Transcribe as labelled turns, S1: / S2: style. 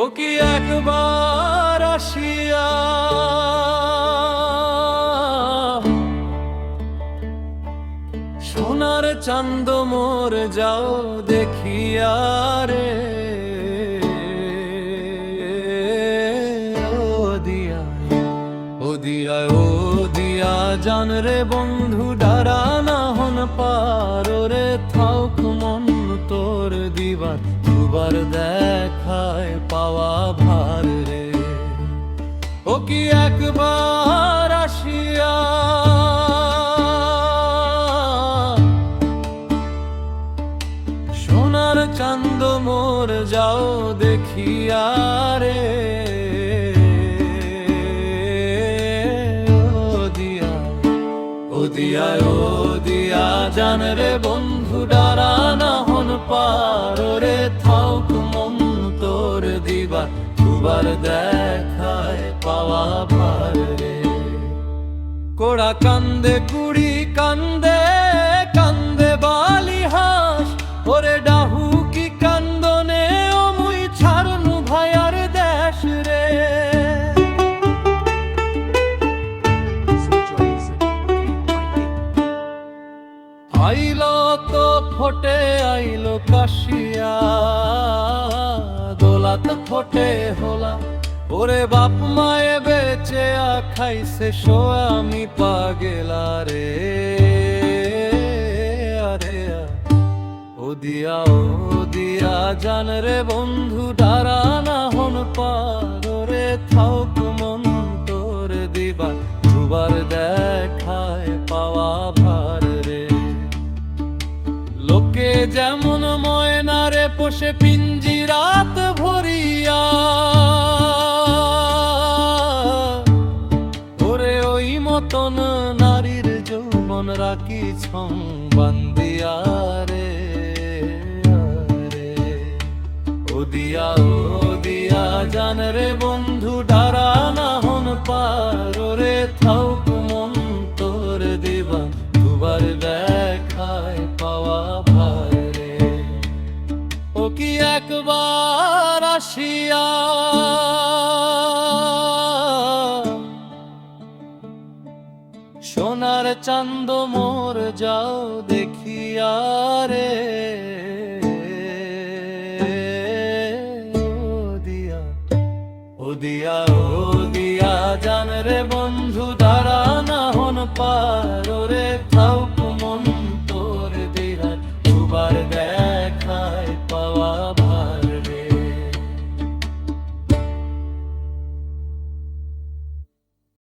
S1: ও কি একবার আসিয়া সোনার চাঁদ মোর যাও দেখিয়া রে। ও দিয়া ও দিয়া জান রে বন্ধু ডারা না হন পার রে থাউক মন তোর দিবার দুবার দেখায় পাওয়া ভার রে। ও কি একবার আসিয়া সোনার চাঁদ মোর যাও দেখিয়া রে। ও দিয়া জান রে বন্ধু ডারা না হন পার রে থাউক মন তোর দিবার দুবার দেখায় পাওয়া ভার রে। কোড়া কান্দে কুড়ি কান্দে কান্দে বালি হাস ওরে ডাহু কি কান্দনে ও মুই ছাড়নু ভাইয়ার দেশ রে। আইলো তো ফোটে আইলো কাশিয়া দোলাত ফোটে হোলা ওরে বাপ মায়ে বেচে খাইছে শো আমি পাগেলা রে। আরে ও দিয়া জান রে বন্ধু ডারা না হন পার রে থাউক মন তোর দিবা দুবার দেখায় পাওয়া ভার রে। লোকে যেমন ময়নারে পোষে পিঞ্জিরাত ভরিয়া ওরে ওই মতন নারীর যৌবন রাখি ছং বান্দিয়া রে। ও দিয়া জান রে বন্ধু ডারা না হন পার রে থাউক মন তোর দিবা দুবার দেখায় পাওয়া ভার রে। ও কি একবার আসিয়া সোনার চাঁদ মোর যাও দেখিয়া